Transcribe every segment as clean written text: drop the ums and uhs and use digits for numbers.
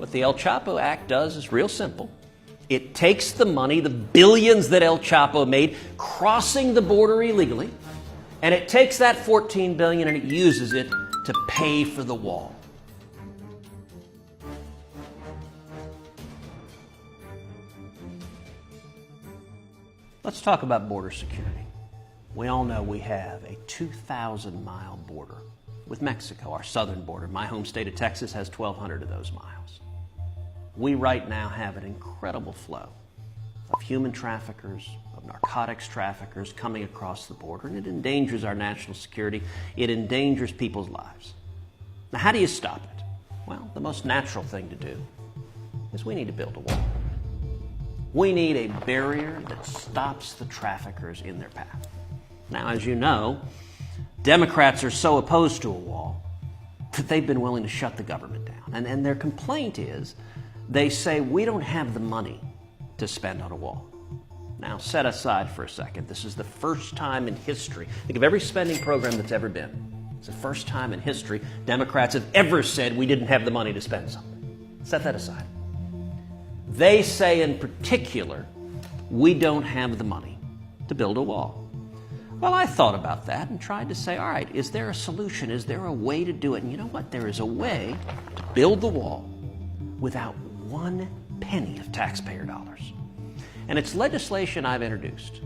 What the El Chapo Act does is real simple. It takes the money, the billions that El Chapo made crossing the border illegally, and it takes that $14 billion and it uses it to pay for the wall. Let's talk about border security. We all know we have a 2,000-mile border with Mexico, our southern border. My home state of Texas has 1,200 of those miles. We right now have an incredible flow of human traffickers, of narcotics traffickers coming across the border, and it endangers our national security. It endangers people's lives. Now, how do you stop it? Well, the most natural thing to do is we need to build a wall. We need a barrier that stops the traffickers in their path. Now, as you know, Democrats are so opposed to a wall that they've been willing to shut the government down. And their complaint is, they say, we don't have the money to spend on a wall. Now, set aside for a second. This is the first time in history. Think of every spending program that's ever been. It's the first time in history Democrats have ever said we didn't have the money to spend something. Set that aside. They say in particular, we don't have the money to build a wall. Well, I thought about that and tried to say, all right, is there a solution? Is there a way to do it? And you know what? There is a way to build the wall without one penny of taxpayer dollars. And it's legislation I've introduced.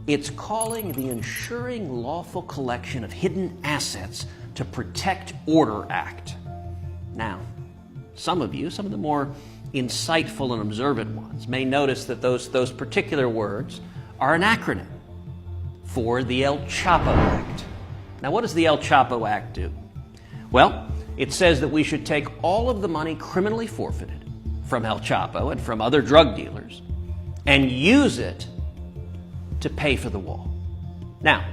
It's calling the Ensuring Lawful Collection of Hidden Assets to Protect Order Act. Now, some of you, some of the more insightful and observant ones, may notice that those particular words are an acronym for the El Chapo Act. Now, what does the El Chapo Act do? Well, it says that we should take all of the money criminally forfeited from El Chapo and from other drug dealers and use it to pay for the wall. Now,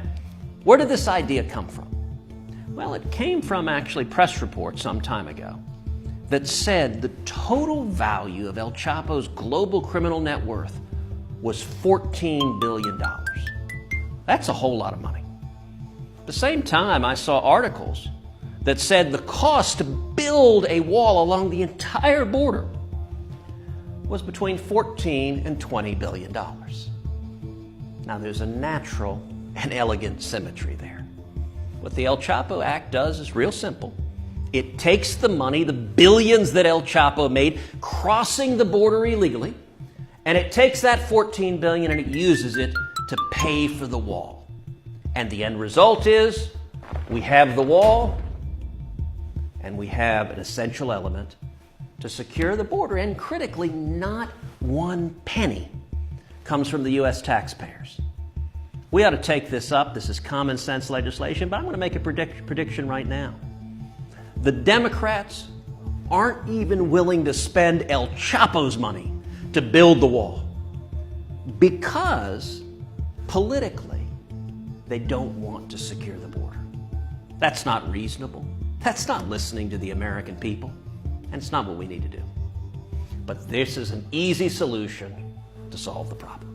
where did this idea come from? Well, it came from actually press reports some time ago that said the total value of El Chapo's global criminal net worth was $14 billion. That's a whole lot of money. At the same time, I saw articles that said the cost to build a wall along the entire border was between $14 and $20 billion. Now, there's a natural and elegant symmetry there. What the El Chapo Act does is real simple. It takes the money, the billions that El Chapo made crossing the border illegally, and it takes that $14 billion and it uses it to pay for the wall. And the end result is we have the wall and we have an essential element to secure the border. And critically, not one penny comes from the U.S. taxpayers. We ought to take this up. This is common sense legislation, but I'm going to make a prediction right now. The Democrats aren't even willing to spend El Chapo's money to build the wall because politically they don't want to secure the border. That's not reasonable. That's not listening to the American people, and it's not what we need to do. But this is an easy solution to solve the problem.